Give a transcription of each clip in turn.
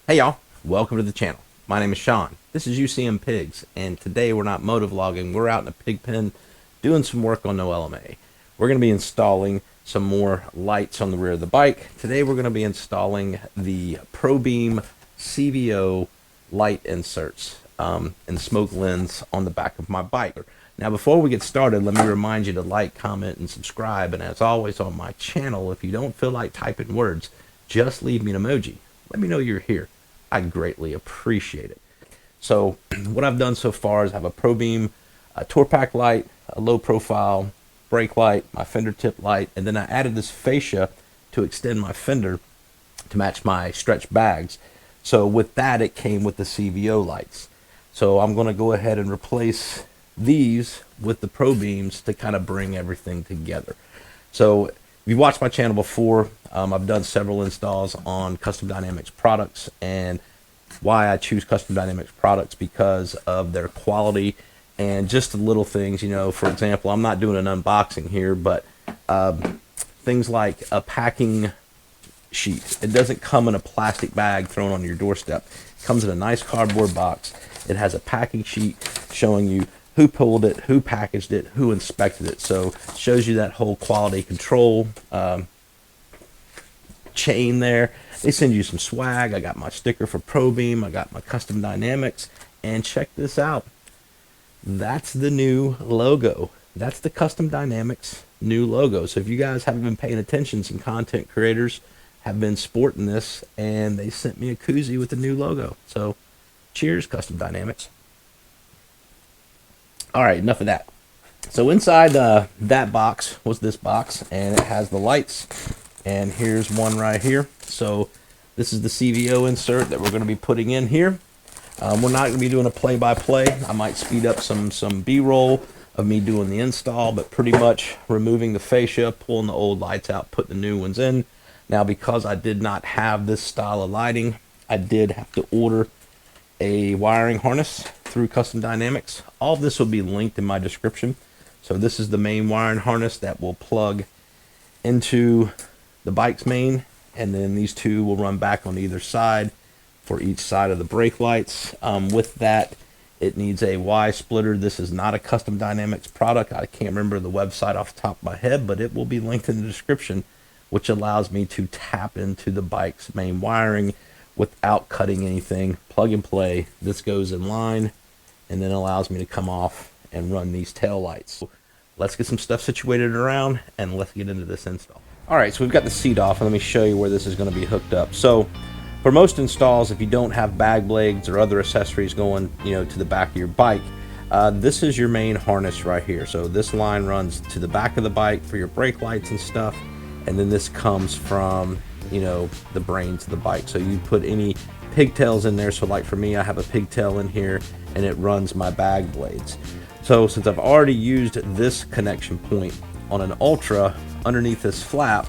Hey y'all, welcome to the channel. My name is Sean. This is UCM Pigs, and today we're not motovlogging. We're out in a pig pen doing some work on no LMA. We're going to be installing some more lights on the rear of the bike. Today we're going to be installing the PROBEAM CVO light inserts and smoke lens on the back of my bike. Now before we get started, let me remind you to like, comment, and subscribe. And as always on my channel, if you don't feel like typing words, just leave me an emoji. Let me know you're here. I'd greatly appreciate it. So what I've done so far is I have a PROBEAM tour pack light, a low profile brake light, my fender tip light, and then I added this fascia to extend my fender to match my stretch bags. So with that, it came with the CVO lights. So I'm going to go ahead and replace these with the PROBEAMs to kind of bring everything together. So if you've watched my channel before, I've done several installs on Custom Dynamics products, and why I choose Custom Dynamics products because of their quality and just the little things, you know. For example, I'm not doing an unboxing here, but things like a packing sheet. It doesn't come in a plastic bag thrown on your doorstep. It comes in a nice cardboard box. It has a packing sheet showing you who pulled it, who packaged it, who inspected it. So it shows you that whole quality control chain there. They send you some swag. I got my sticker for PROBEAM. I got my Custom Dynamics. And check this out. That's the new logo. That's the Custom Dynamics new logo. So if you guys haven't been paying attention, some content creators have been sporting this, and they sent me a koozie with the new logo. So cheers, Custom Dynamics. All right, enough of that. So inside that box was this box, and it has the lights. And here's one right here. So this is the CVO insert that we're going to be putting in here. We're not going to be doing a play-by-play. I might speed up some B-roll of me doing the install, but pretty much removing the fascia, pulling the old lights out, putting the new ones in. Now, because I did not have this style of lighting, I did have to order a wiring harness through Custom Dynamics. All of this will be linked in my description. So this is the main wiring harness that will plug into the bike's main, and then these two will run back on either side for each side of the brake lights. With that, it needs a Y splitter. This is not a Custom Dynamics product. I can't remember the website off the top of my head, but it will be linked in the description, which allows me to tap into the bike's main wiring without cutting anything. Plug and play. This goes in line and then allows me to come off and run these tail lights. Let's get some stuff situated around and let's get into this install. All right, so we've got the seat off, and let me show you where this is going to be hooked up. So for most installs, if you don't have bag blades or other accessories going, you know, to the back of your bike, this is your main harness right here. So this line runs to the back of the bike for your brake lights and stuff, and then this comes from, you know, the brains of the bike. So you put any pigtails in there. So like for me, I have a pigtail in here, and it runs my bag blades. So since I've already used this connection point on an Ultra, underneath this flap,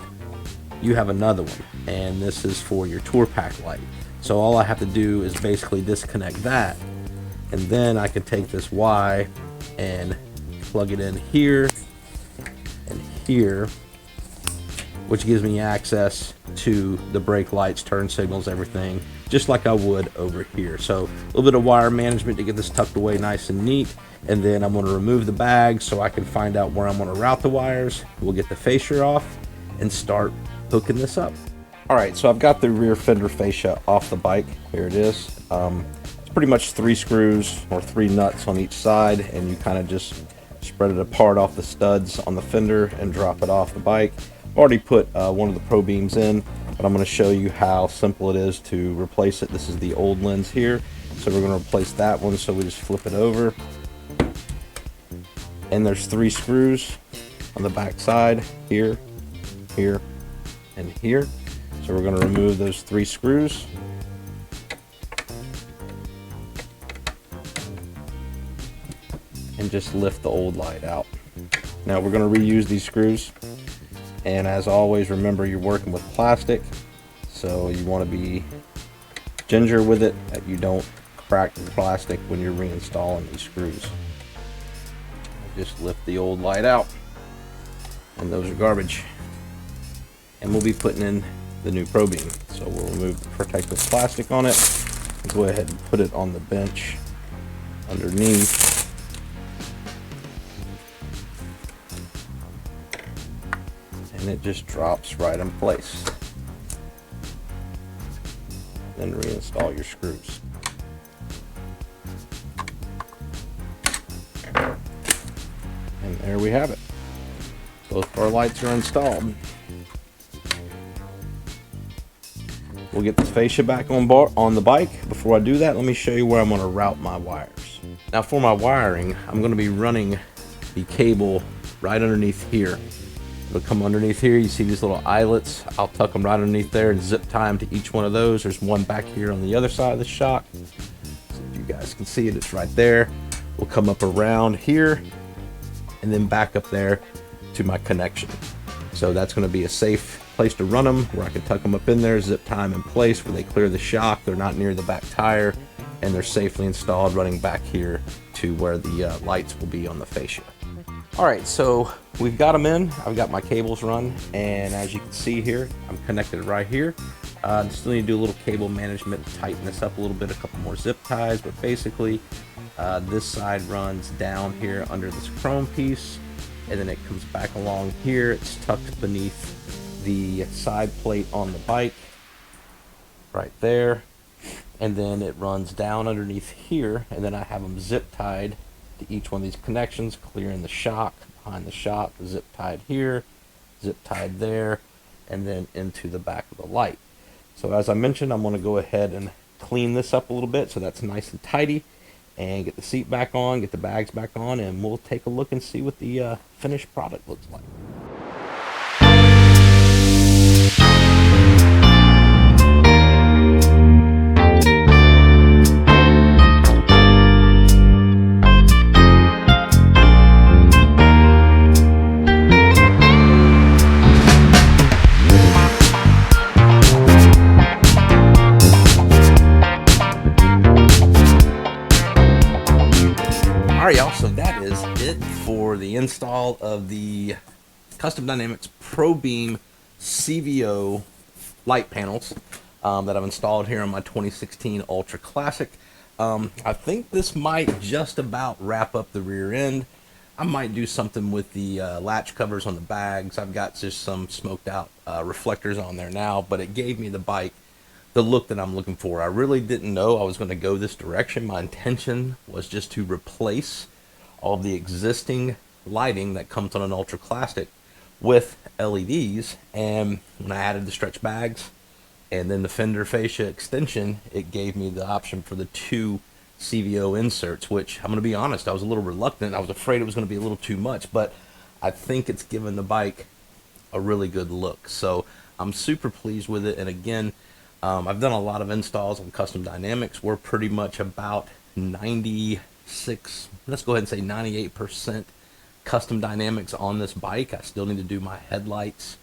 you have another one, and this is for your tour pack light. So all I have to do is basically disconnect that, and then I can take this Y and plug it in here and here, which gives me access to the brake lights, turn signals, everything, just like I would over here. So a little bit of wire management to get this tucked away nice and neat. And then I'm going to remove the bag so I can find out where I'm going to route the wires. We'll get the fascia off and start hooking this up. All right, so I've got the rear fender fascia off the bike. Here it is. It's pretty much 3 screws or 3 nuts on each side, and you kind of just spread it apart off the studs on the fender and drop it off the bike. I've already put one of the PROBEAMs in, but I'm going to show you how simple it is to replace it. This is the old lens here, so we're going to replace that one. So we just flip it over, and there's 3 screws on the back side, here, here, and here. So we're going to remove those 3 screws. And just lift the old light out. Now we're going to reuse these screws. And as always, remember you're working with plastic, so you want to be ginger with it, that you don't crack the plastic when you're reinstalling these screws. Just lift the old light out, and those are garbage. And we'll be putting in the new PROBEAM. So we'll remove the protective plastic on it, go ahead and put it on the bench underneath. And it just drops right in place. Then reinstall your screws. And there we have it. Both of our lights are installed. We'll get the fascia back on the bike. Before I do that, let me show you where I'm going to route my wires. Now for my wiring, I'm going to be running the cable right underneath here. It'll come underneath here. You see these little eyelets. I'll tuck them right underneath there and zip tie them to each one of those. There's one back here on the other side of the shock. So if you guys can see it, it's right there. We'll come up around here and then back up there to my connection. So that's going to be a safe place to run them, where I can tuck them up in there, zip tie them in place where they clear the shock. They're not near the back tire, and they're safely installed running back here to where the lights will be on the fascia. All right, so we've got them in. I've got my cables run, and as you can see here, I'm connected right here. Still need to do a little cable management, tighten this up a little bit, a couple more zip ties, but basically this side runs down here under this chrome piece, and then it comes back along here. It's tucked beneath the side plate on the bike right there, and then it runs down underneath here, and then I have them zip tied to each one of these connections, clearing the shock, behind the shock, zip tied here, zip tied there, and then into the back of the light. So as I mentioned, I'm going to go ahead and clean this up a little bit so that's nice and tidy, and get the seat back on, get the bags back on, and we'll take a look and see what the finished product looks like. Alright y'all, so that is it for the install of the Custom Dynamics PROBEAM CVO light panels that I've installed here on my 2016 Ultra Classic. I think this might just about wrap up the rear end. I might do something with the latch covers on the bags. I've got just some smoked out reflectors on there now, but it gave me the bike the look that I'm looking for. I really didn't know I was going to go this direction. My intention was just to replace all of the existing lighting that comes on an Ultra Classic with LEDs, and when I added the stretch bags and then the fender fascia extension, it gave me the option for the 2 CVO inserts, which I'm going to be honest, I was a little reluctant. I was afraid it was going to be a little too much, but I think it's given the bike a really good look. So I'm super pleased with it. And again, I've done a lot of installs on Custom Dynamics. We're pretty much about 96, let's go ahead and say 98% Custom Dynamics on this bike. I still need to do my headlights.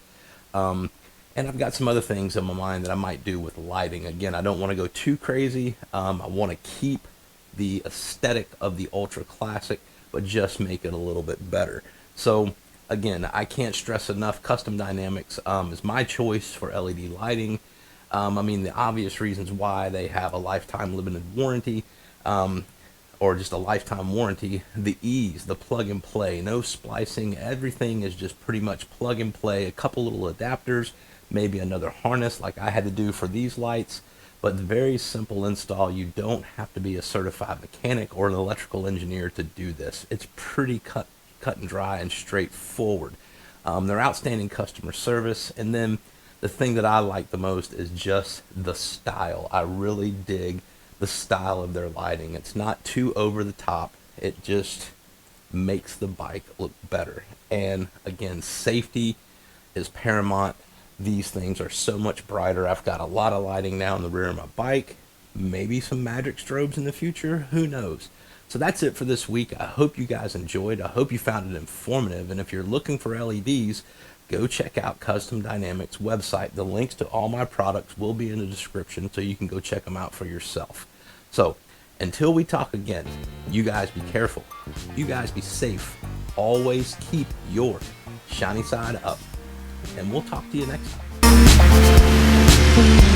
And I've got some other things in my mind that I might do with lighting. Again, I don't want to go too crazy. I want to keep the aesthetic of the Ultra Classic, but just make it a little bit better. So again, I can't stress enough, Custom Dynamics is my choice for LED lighting. I mean, the obvious reasons why: they have a lifetime limited warranty, or just a lifetime warranty, the ease, the plug and play, no splicing, everything is just pretty much plug and play, a couple little adapters, maybe another harness like I had to do for these lights, but very simple install. You don't have to be a certified mechanic or an electrical engineer to do this. It's pretty cut and dry and straightforward. They're outstanding customer service, and then the thing that I like the most is just the style. I really dig the style of their lighting. It's not too over the top. It just makes the bike look better. And again, safety is paramount. These things are so much brighter. I've got a lot of lighting now in the rear of my bike. Maybe some magic strobes in the future. Who knows? So that's it for this week. I hope you guys enjoyed. I hope you found it informative. And if you're looking for LEDs, go check out Custom Dynamics website. The links to all my products will be in the description, so you can go check them out for yourself. So until we talk again, you guys be careful. You guys be safe. Always keep your shiny side up. And we'll talk to you next time. Bye.